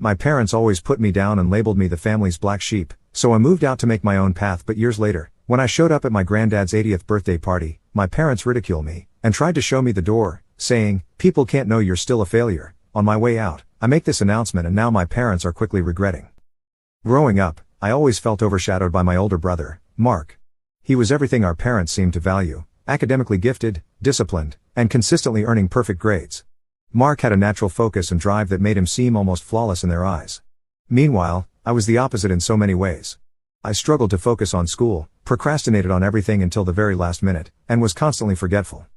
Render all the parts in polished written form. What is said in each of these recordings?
My parents always put me down and labeled me the family's black sheep, so I moved out to make my own path. But years later, when I showed up at my granddad's 80th birthday party, my parents ridiculed me and tried to show me the door, saying, "People can't know you're still a failure." On my way out, I make this announcement and now my parents are quickly regretting. Growing up, I always felt overshadowed by my older brother, Mark. He was everything our parents seemed to value: academically gifted, disciplined, and consistently earning perfect grades. Mark had a natural focus and drive that made him seem almost flawless in their eyes. Meanwhile, I was the opposite in so many ways. I struggled to focus on school, procrastinated on everything until the very last minute, and was constantly forgetful.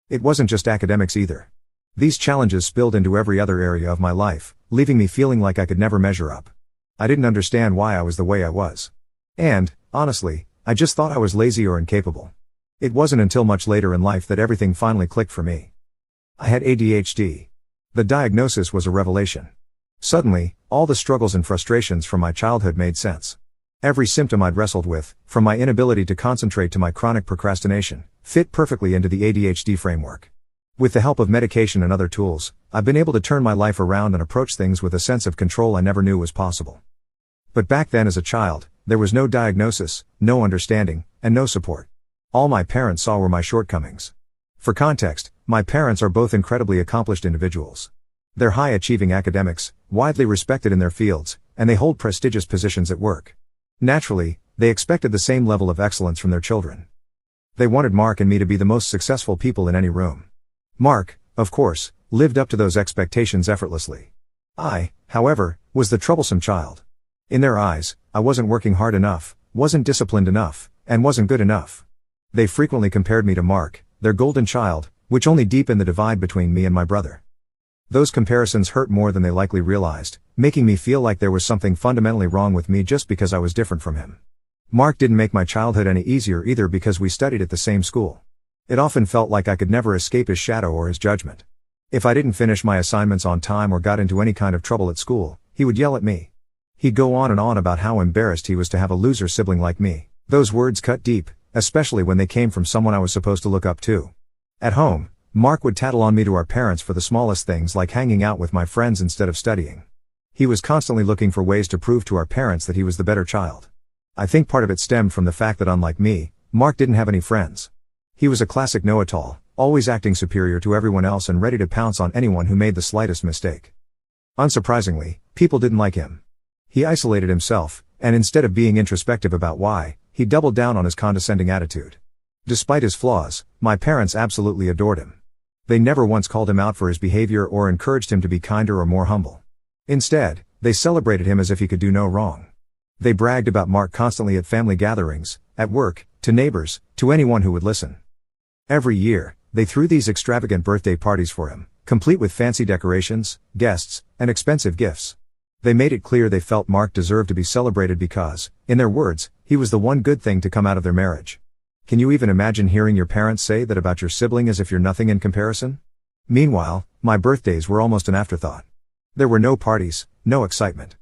It wasn't just academics either. These challenges spilled into every other area of my life, leaving me feeling like I could never measure up. I didn't understand why I was the way I was. And, honestly, I just thought I was lazy or incapable. It wasn't until much later in life that everything finally clicked for me. I had ADHD. The diagnosis was a revelation. Suddenly, all the struggles and frustrations from my childhood made sense. Every symptom I'd wrestled with, from my inability to concentrate to my chronic procrastination, fit perfectly into the ADHD framework. With the help of medication and other tools, I've been able to turn my life around and approach things with a sense of control I never knew was possible. But back then as a child, there was no diagnosis, no understanding, and no support. All my parents saw were my shortcomings. For context, my parents are both incredibly accomplished individuals. They're high-achieving academics, widely respected in their fields, and they hold prestigious positions at work. Naturally, they expected the same level of excellence from their children. They wanted Mark and me to be the most successful people in any room. Mark, of course, lived up to those expectations effortlessly. I, however, was the troublesome child. In their eyes, I wasn't working hard enough, wasn't disciplined enough, and wasn't good enough. They frequently compared me to Mark, their golden child, which only deepened the divide between me and my brother. Those comparisons hurt more than they likely realized, making me feel like there was something fundamentally wrong with me just because I was different from him. Mark didn't make my childhood any easier either because we studied at the same school. It often felt like I could never escape his shadow or his judgment. If I didn't finish my assignments on time or got into any kind of trouble at school, he would yell at me. He'd go on and on about how embarrassed he was to have a loser sibling like me. Those words cut deep, especially when they came from someone I was supposed to look up to. At home, Mark would tattle on me to our parents for the smallest things like hanging out with my friends instead of studying. He was constantly looking for ways to prove to our parents that he was the better child. I think part of it stemmed from the fact that unlike me, Mark didn't have any friends. He was a classic know-it-all, always acting superior to everyone else and ready to pounce on anyone who made the slightest mistake. Unsurprisingly, people didn't like him. He isolated himself, and instead of being introspective about why, he doubled down on his condescending attitude. Despite his flaws, my parents absolutely adored him. They never once called him out for his behavior or encouraged him to be kinder or more humble. Instead, they celebrated him as if he could do no wrong. They bragged about Mark constantly at family gatherings, at work, to neighbors, to anyone who would listen. Every year, they threw these extravagant birthday parties for him, complete with fancy decorations, guests, and expensive gifts. They made it clear they felt Mark deserved to be celebrated because, in their words, he was the one good thing to come out of their marriage. Can you even imagine hearing your parents say that about your sibling as if you're nothing in comparison? Meanwhile, my birthdays were almost an afterthought. There were no parties, no excitement.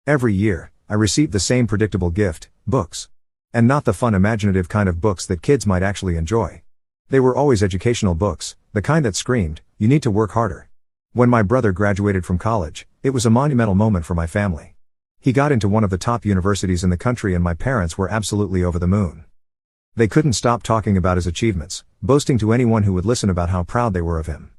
Every year, I received the same predictable gift, books. And not the fun imaginative kind of books that kids might actually enjoy. They were always educational books, the kind that screamed, "You need to work harder." When my brother graduated from college, it was a monumental moment for my family. He got into one of the top universities in the country and my parents were absolutely over the moon. They couldn't stop talking about his achievements, boasting to anyone who would listen about how proud they were of him.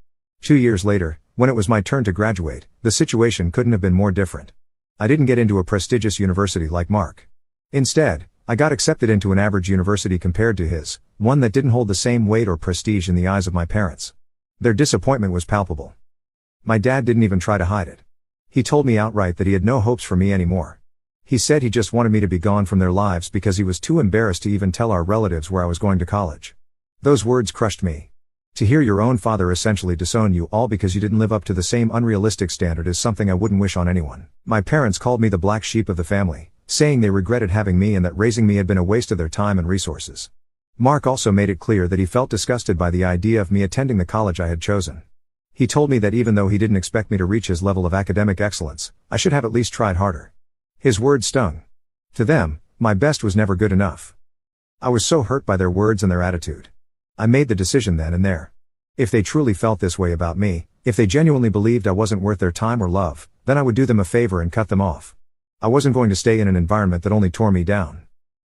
2 years later, when it was my turn to graduate, the situation couldn't have been more different. I didn't get into a prestigious university like Mark. Instead, I got accepted into an average university compared to his, one that didn't hold the same weight or prestige in the eyes of my parents. Their disappointment was palpable. My dad didn't even try to hide it. He told me outright that he had no hopes for me anymore. He said he just wanted me to be gone from their lives because he was too embarrassed to even tell our relatives where I was going to college. Those words crushed me. To hear your own father essentially disown you all because you didn't live up to the same unrealistic standard is something I wouldn't wish on anyone. My parents called me the black sheep of the family, saying they regretted having me and that raising me had been a waste of their time and resources. Mark also made it clear that he felt disgusted by the idea of me attending the college I had chosen. He told me that even though he didn't expect me to reach his level of academic excellence, I should have at least tried harder. His words stung. To them, my best was never good enough. I was so hurt by their words and their attitude. I made the decision then and there. If they truly felt this way about me, if they genuinely believed I wasn't worth their time or love, Then I would do them a favor and cut them off. I wasn't going to stay in an environment that only tore me down.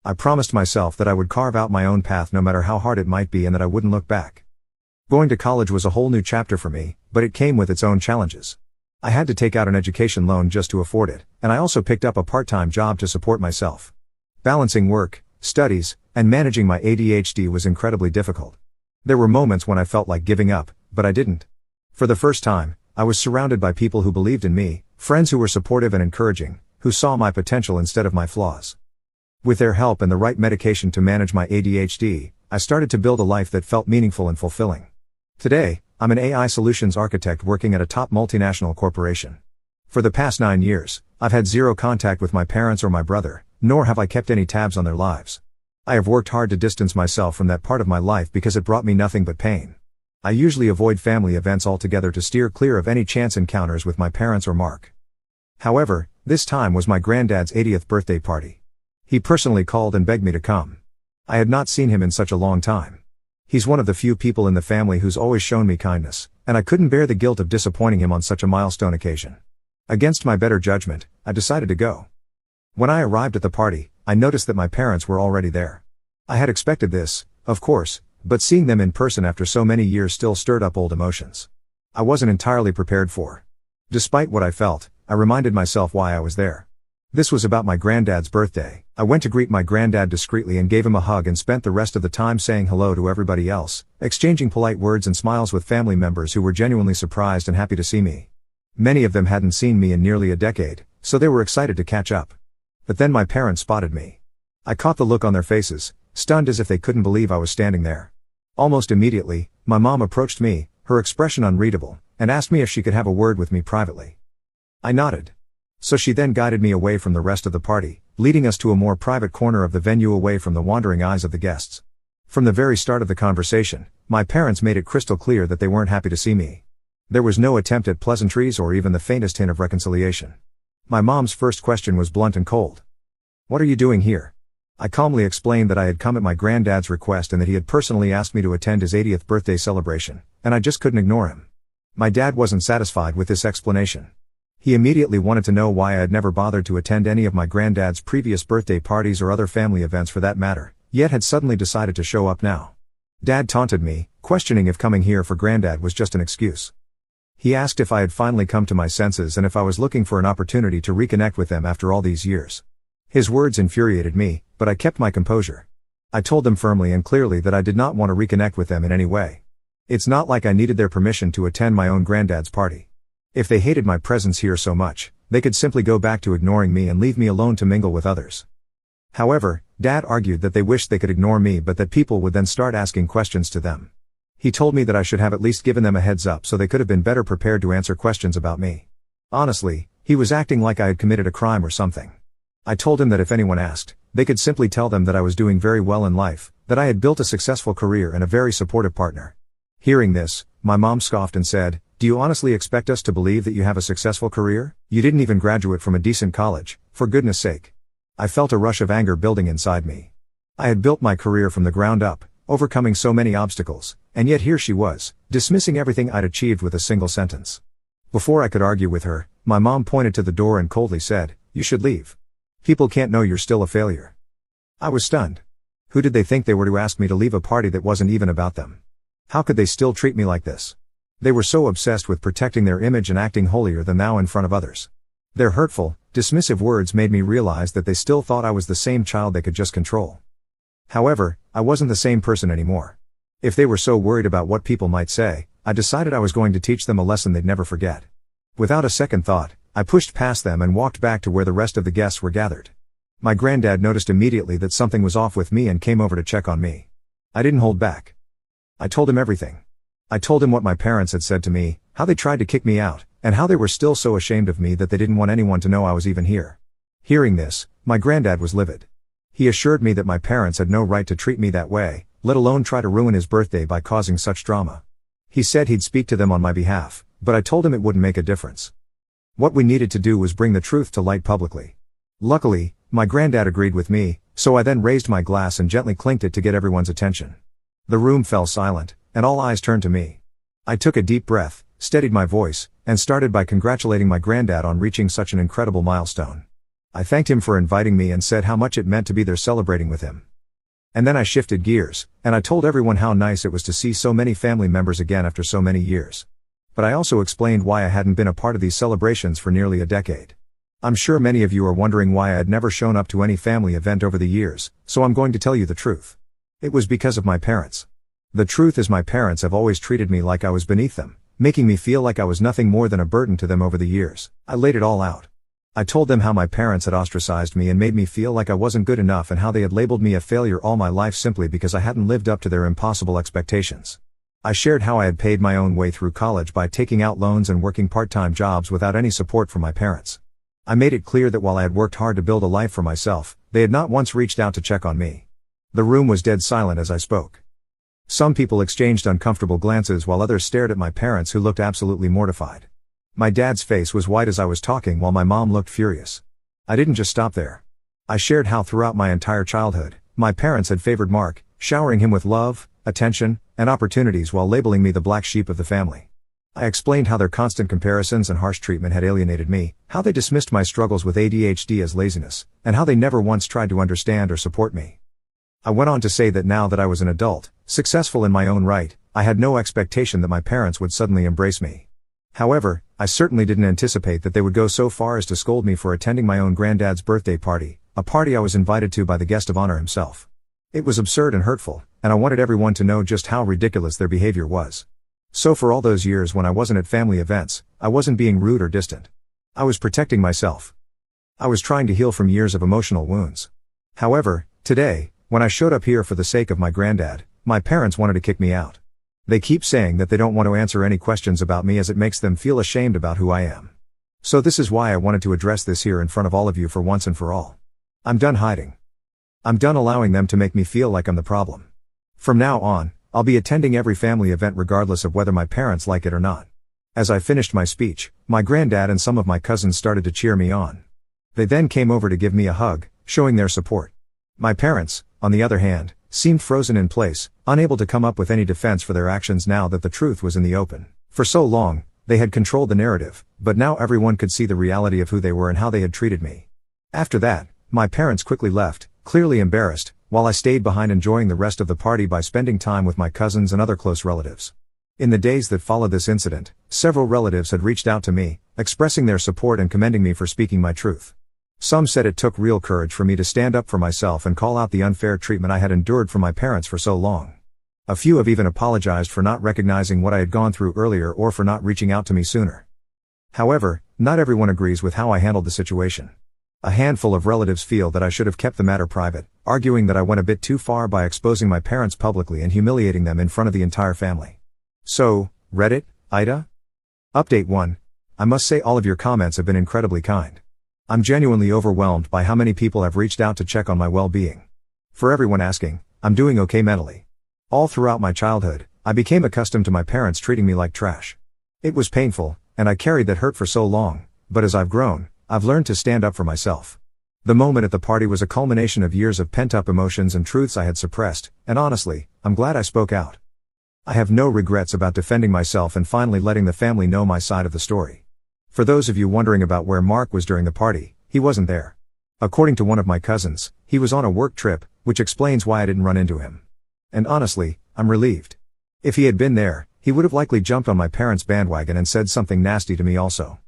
I promised myself that I would carve out my own path no matter how hard it might be and that I wouldn't look back. Going to college was a whole new chapter for me, but it came with its own challenges. I had to take out an education loan just to afford it, and I also picked up a part-time job to support myself. Balancing work, studies, and managing my ADHD was incredibly difficult. There were moments when I felt like giving up, but I didn't. For the first time, I was surrounded by people who believed in me, friends who were supportive and encouraging, who saw my potential instead of my flaws. With their help and the right medication to manage my ADHD, I started to build a life that felt meaningful and fulfilling. Today, I'm an AI solutions architect working at a top multinational corporation. For the past 9 years, I've had zero contact with my parents or my brother, nor have I kept any tabs on their lives. I have worked hard to distance myself from that part of my life because it brought me nothing but pain. I usually avoid family events altogether to steer clear of any chance encounters with my parents or Mark. However, this time was my granddad's 80th birthday party. He personally called and begged me to come. I had not seen him in such a long time. He's one of the few people in the family who's always shown me kindness, and I couldn't bear the guilt of disappointing him on such a milestone occasion. Against my better judgment, I decided to go. When I arrived at the party, I noticed that my parents were already there. I had expected this, of course, but seeing them in person after so many years still stirred up old emotions. I wasn't entirely prepared for. Despite what I felt, I reminded myself why I was there. This was about my granddad's birthday. I went to greet my granddad discreetly and gave him a hug and spent the rest of the time saying hello to everybody else, exchanging polite words and smiles with family members who were genuinely surprised and happy to see me. Many of them hadn't seen me in nearly a decade, so they were excited to catch up. But then my parents spotted me. I caught the look on their faces, stunned as if they couldn't believe I was standing there. Almost immediately, my mom approached me, her expression unreadable, and asked me if she could have a word with me privately. I nodded. So she then guided me away from the rest of the party, leading us to a more private corner of the venue away from the wandering eyes of the guests. From the very start of the conversation, my parents made it crystal clear that they weren't happy to see me. There was no attempt at pleasantries or even the faintest hint of reconciliation. My mom's first question was blunt and cold. "What are you doing here?" I calmly explained that I had come at my granddad's request and that he had personally asked me to attend his 80th birthday celebration, and I just couldn't ignore him. My dad wasn't satisfied with this explanation. He immediately wanted to know why I had never bothered to attend any of my granddad's previous birthday parties or other family events for that matter, yet had suddenly decided to show up now. Dad taunted me, questioning if coming here for granddad was just an excuse. He asked if I had finally come to my senses and if I was looking for an opportunity to reconnect with them after all these years. His words infuriated me, but I kept my composure. I told them firmly and clearly that I did not want to reconnect with them in any way. It's not like I needed their permission to attend my own granddad's party. If they hated my presence here so much, they could simply go back to ignoring me and leave me alone to mingle with others. However, Dad argued that they wished they could ignore me but that people would then start asking questions to them. He told me that I should have at least given them a heads up so they could have been better prepared to answer questions about me. Honestly, he was acting like I had committed a crime or something. I told him that if anyone asked, they could simply tell them that I was doing very well in life, that I had built a successful career and a very supportive partner. Hearing this, my mom scoffed and said, "Do you honestly expect us to believe that you have a successful career? You didn't even graduate from a decent college, for goodness sake." I felt a rush of anger building inside me. I had built my career from the ground up, overcoming so many obstacles, and yet here she was, dismissing everything I'd achieved with a single sentence. Before I could argue with her, my mom pointed to the door and coldly said, "You should leave. People can't know you're still a failure." I was stunned. Who did they think they were to ask me to leave a party that wasn't even about them? How could they still treat me like this? They were so obsessed with protecting their image and acting holier than thou in front of others. Their hurtful, dismissive words made me realize that they still thought I was the same child they could just control. However, I wasn't the same person anymore. If they were so worried about what people might say, I decided I was going to teach them a lesson they'd never forget. Without a second thought, I pushed past them and walked back to where the rest of the guests were gathered. My granddad noticed immediately that something was off with me and came over to check on me. I didn't hold back. I told him everything. I told him what my parents had said to me, how they tried to kick me out, and how they were still so ashamed of me that they didn't want anyone to know I was even here. Hearing this, my granddad was livid. He assured me that my parents had no right to treat me that way, let alone try to ruin his birthday by causing such drama. He said he'd speak to them on my behalf, but I told him it wouldn't make a difference. What we needed to do was bring the truth to light publicly. Luckily, my granddad agreed with me, so I then raised my glass and gently clinked it to get everyone's attention. The room fell silent, and all eyes turned to me. I took a deep breath, steadied my voice, and started by congratulating my granddad on reaching such an incredible milestone. I thanked him for inviting me and said how much it meant to be there celebrating with him. And then I shifted gears, and I told everyone how nice it was to see so many family members again after so many years. But I also explained why I hadn't been a part of these celebrations for nearly a decade. I'm sure many of you are wondering why I had never shown up to any family event over the years, so I'm going to tell you the truth. It was because of my parents. The truth is my parents have always treated me like I was beneath them, making me feel like I was nothing more than a burden to them over the years. I laid it all out. I told them how my parents had ostracized me and made me feel like I wasn't good enough and how they had labeled me a failure all my life simply because I hadn't lived up to their impossible expectations. I shared how I had paid my own way through college by taking out loans and working part-time jobs without any support from my parents. I made it clear that while I had worked hard to build a life for myself, they had not once reached out to check on me. The room was dead silent as I spoke. Some people exchanged uncomfortable glances while others stared at my parents who looked absolutely mortified. My dad's face was white as I was talking while my mom looked furious. I didn't just stop there. I shared how throughout my entire childhood, my parents had favored Mark, showering him with love, attention, and opportunities while labeling me the black sheep of the family. I explained how their constant comparisons and harsh treatment had alienated me, how they dismissed my struggles with ADHD as laziness, and how they never once tried to understand or support me. I went on to say that now that I was an adult, successful in my own right, I had no expectation that my parents would suddenly embrace me. However, I certainly didn't anticipate that they would go so far as to scold me for attending my own granddad's birthday party, a party I was invited to by the guest of honor himself. It was absurd and hurtful, and I wanted everyone to know just how ridiculous their behavior was. So for all those years when I wasn't at family events, I wasn't being rude or distant. I was protecting myself. I was trying to heal from years of emotional wounds. However, today, when I showed up here for the sake of my granddad, my parents wanted to kick me out. They keep saying that they don't want to answer any questions about me as it makes them feel ashamed about who I am. So this is why I wanted to address this here in front of all of you for once and for all. I'm done hiding. I'm done allowing them to make me feel like I'm the problem. From now on, I'll be attending every family event regardless of whether my parents like it or not. As I finished my speech, my granddad and some of my cousins started to cheer me on. They then came over to give me a hug, showing their support. My parents, on the other hand, seemed frozen in place, unable to come up with any defense for their actions now that the truth was in the open. For so long, they had controlled the narrative, but now everyone could see the reality of who they were and how they had treated me. After that, my parents quickly left, clearly embarrassed, while I stayed behind enjoying the rest of the party by spending time with my cousins and other close relatives. In the days that followed this incident, several relatives had reached out to me, expressing their support and commending me for speaking my truth. Some said it took real courage for me to stand up for myself and call out the unfair treatment I had endured from my parents for so long. A few have even apologized for not recognizing what I had gone through earlier or for not reaching out to me sooner. However, not everyone agrees with how I handled the situation. A handful of relatives feel that I should have kept the matter private, arguing that I went a bit too far by exposing my parents publicly and humiliating them in front of the entire family. So, Reddit, Ida? Update 1. I must say all of your comments have been incredibly kind. I'm genuinely overwhelmed by how many people have reached out to check on my well-being. For everyone asking, I'm doing okay mentally. All throughout my childhood, I became accustomed to my parents treating me like trash. It was painful, and I carried that hurt for so long, but as I've grown, I've learned to stand up for myself. The moment at the party was a culmination of years of pent-up emotions and truths I had suppressed, and honestly, I'm glad I spoke out. I have no regrets about defending myself and finally letting the family know my side of the story. For those of you wondering about where Mark was during the party, he wasn't there. According to one of my cousins, he was on a work trip, which explains why I didn't run into him. And honestly, I'm relieved. If he had been there, he would have likely jumped on my parents' bandwagon and said something nasty to me also.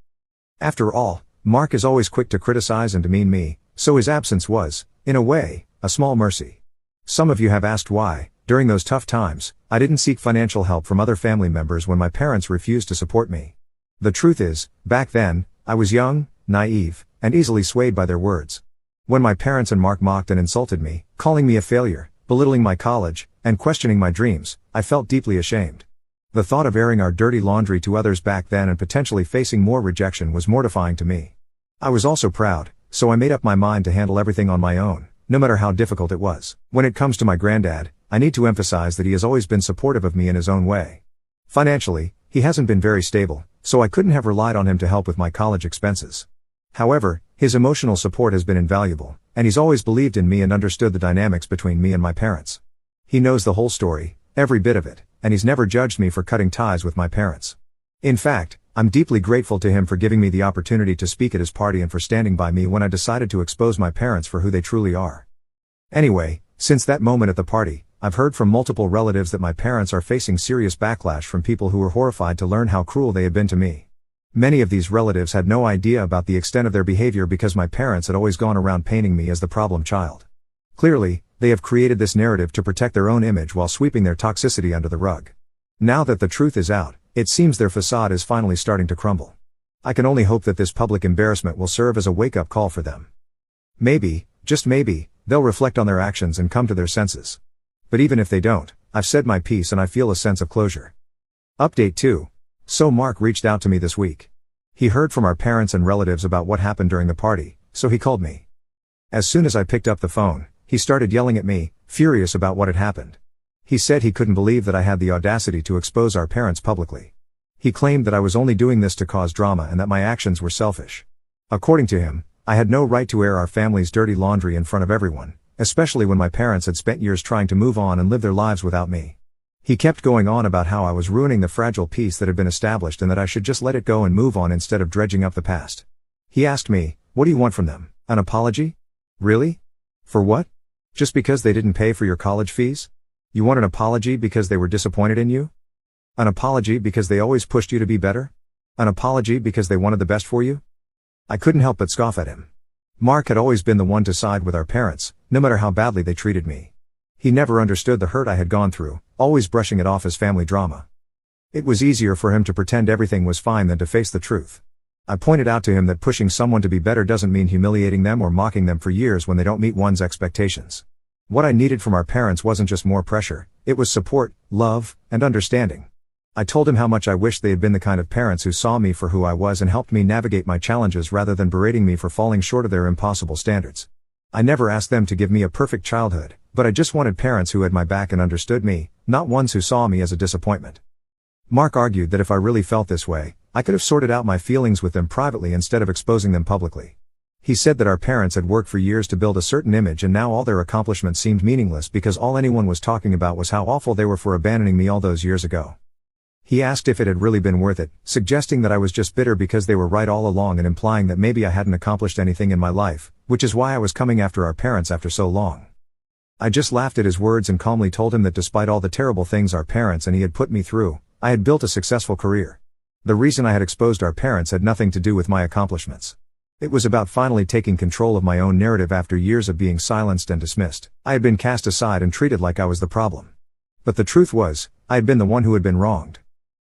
After all, Mark is always quick to criticize and demean me, so his absence was, in a way, a small mercy. Some of you have asked why, during those tough times, I didn't seek financial help from other family members when my parents refused to support me. The truth is, back then, I was young, naive, and easily swayed by their words. When my parents and Mark mocked and insulted me, calling me a failure, belittling my college, and questioning my dreams, I felt deeply ashamed. The thought of airing our dirty laundry to others back then and potentially facing more rejection was mortifying to me. I was also proud, so I made up my mind to handle everything on my own, no matter how difficult it was. When it comes to my granddad, I need to emphasize that he has always been supportive of me in his own way. Financially, he hasn't been very stable, so I couldn't have relied on him to help with my college expenses. However, his emotional support has been invaluable, and he's always believed in me and understood the dynamics between me and my parents. He knows the whole story, every bit of it, and he's never judged me for cutting ties with my parents. In fact, I'm deeply grateful to him for giving me the opportunity to speak at his party and for standing by me when I decided to expose my parents for who they truly are. Anyway, since that moment at the party, I've heard from multiple relatives that my parents are facing serious backlash from people who were horrified to learn how cruel they had been to me. Many of these relatives had no idea about the extent of their behavior because my parents had always gone around painting me as the problem child. Clearly, they have created this narrative to protect their own image while sweeping their toxicity under the rug. Now that the truth is out, it seems their facade is finally starting to crumble. I can only hope that this public embarrassment will serve as a wake-up call for them. Maybe, just maybe, they'll reflect on their actions and come to their senses. But even if they don't, I've said my piece and I feel a sense of closure. Update 2. So Mark reached out to me this week. He heard from our parents and relatives about what happened during the party, so he called me. As soon as I picked up the phone, he started yelling at me, furious about what had happened. He said he couldn't believe that I had the audacity to expose our parents publicly. He claimed that I was only doing this to cause drama and that my actions were selfish. According to him, I had no right to air our family's dirty laundry in front of everyone, especially when my parents had spent years trying to move on and live their lives without me. He kept going on about how I was ruining the fragile peace that had been established and that I should just let it go and move on instead of dredging up the past. He asked me, "What do you want from them? An apology? Really? For what? Just because they didn't pay for your college fees? You want an apology because they were disappointed in you? An apology because they always pushed you to be better? An apology because they wanted the best for you?" I couldn't help but scoff at him. Mark had always been the one to side with our parents, no matter how badly they treated me. He never understood the hurt I had gone through, always brushing it off as family drama. It was easier for him to pretend everything was fine than to face the truth. I pointed out to him that pushing someone to be better doesn't mean humiliating them or mocking them for years when they don't meet one's expectations. What I needed from our parents wasn't just more pressure, it was support, love, and understanding. I told him how much I wished they had been the kind of parents who saw me for who I was and helped me navigate my challenges rather than berating me for falling short of their impossible standards. I never asked them to give me a perfect childhood, but I just wanted parents who had my back and understood me, not ones who saw me as a disappointment. Mark argued that if I really felt this way, I could have sorted out my feelings with them privately instead of exposing them publicly. He said that our parents had worked for years to build a certain image and now all their accomplishments seemed meaningless because all anyone was talking about was how awful they were for abandoning me all those years ago. He asked if it had really been worth it, suggesting that I was just bitter because they were right all along and implying that maybe I hadn't accomplished anything in my life, which is why I was coming after our parents after so long. I just laughed at his words and calmly told him that despite all the terrible things our parents and he had put me through, I had built a successful career. The reason I had exposed our parents had nothing to do with my accomplishments. It was about finally taking control of my own narrative after years of being silenced and dismissed. I had been cast aside and treated like I was the problem. But the truth was, I had been the one who had been wronged.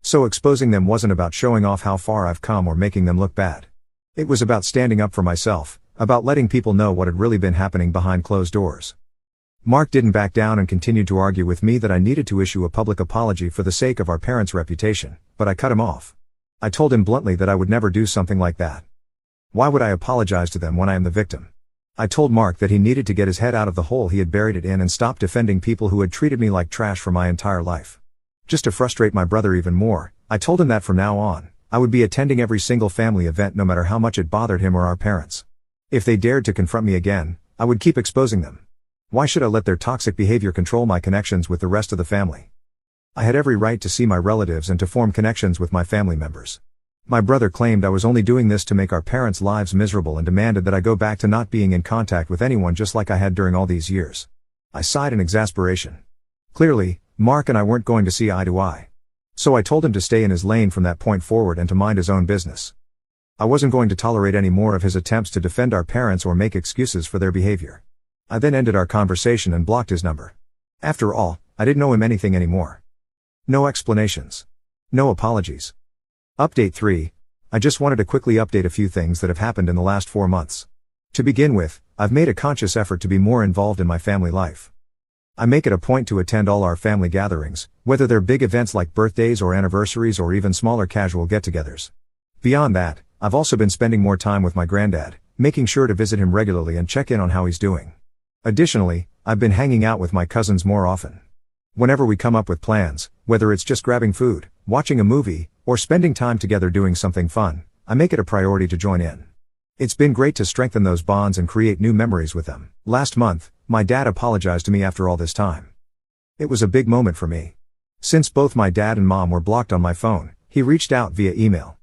So exposing them wasn't about showing off how far I've come or making them look bad. It was about standing up for myself, about letting people know what had really been happening behind closed doors. Mark didn't back down and continued to argue with me that I needed to issue a public apology for the sake of our parents' reputation, but I cut him off. I told him bluntly that I would never do something like that. Why would I apologize to them when I am the victim? I told Mark that he needed to get his head out of the hole he had buried it in and stop defending people who had treated me like trash for my entire life. Just to frustrate my brother even more, I told him that from now on, I would be attending every single family event no matter how much it bothered him or our parents. If they dared to confront me again, I would keep exposing them. Why should I let their toxic behavior control my connections with the rest of the family? I had every right to see my relatives and to form connections with my family members. My brother claimed I was only doing this to make our parents' lives miserable and demanded that I go back to not being in contact with anyone just like I had during all these years. I sighed in exasperation. Clearly, Mark and I weren't going to see eye to eye. So I told him to stay in his lane from that point forward and to mind his own business. I wasn't going to tolerate any more of his attempts to defend our parents or make excuses for their behavior. I then ended our conversation and blocked his number. After all, I didn't owe him anything anymore. No explanations. No apologies. Update 3. I just wanted to quickly update a few things that have happened in the last 4 months. To begin with, I've made a conscious effort to be more involved in my family life. I make it a point to attend all our family gatherings, whether they're big events like birthdays or anniversaries or even smaller casual get-togethers. Beyond that, I've also been spending more time with my granddad, making sure to visit him regularly and check in on how he's doing. Additionally, I've been hanging out with my cousins more often. Whenever we come up with plans, whether it's just grabbing food, watching a movie, or spending time together doing something fun, I make it a priority to join in. It's been great to strengthen those bonds and create new memories with them. Last month, my dad apologized to me after all this time. It was a big moment for me. Since both my dad and mom were blocked on my phone, he reached out via email.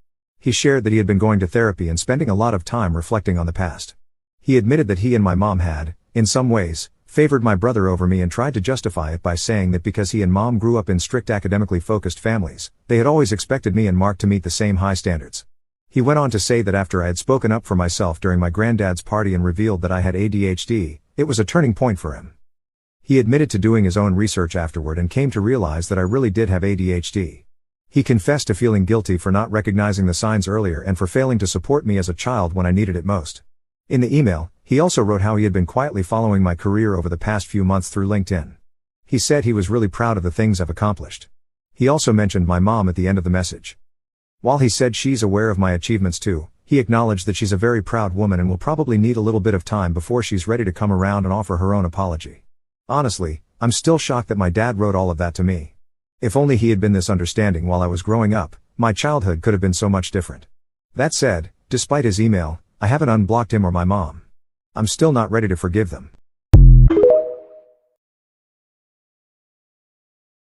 He shared that he had been going to therapy and spending a lot of time reflecting on the past. He admitted that he and my mom had, in some ways, favored my brother over me and tried to justify it by saying that because he and mom grew up in strict academically focused families, they had always expected me and Mark to meet the same high standards. He went on to say that after I had spoken up for myself during my granddad's party and revealed that I had ADHD, it was a turning point for him. He admitted to doing his own research afterward and came to realize that I really did have ADHD. He confessed to feeling guilty for not recognizing the signs earlier and for failing to support me as a child when I needed it most. In the email, he also wrote how he had been quietly following my career over the past few months through LinkedIn. He said he was really proud of the things I've accomplished. He also mentioned my mom at the end of the message. While he said she's aware of my achievements too, he acknowledged that she's a very proud woman and will probably need a little bit of time before she's ready to come around and offer her own apology. Honestly, I'm still shocked that my dad wrote all of that to me. If only he had been this understanding while I was growing up, my childhood could have been so much different. That said, despite his email, I haven't unblocked him or my mom. I'm still not ready to forgive them.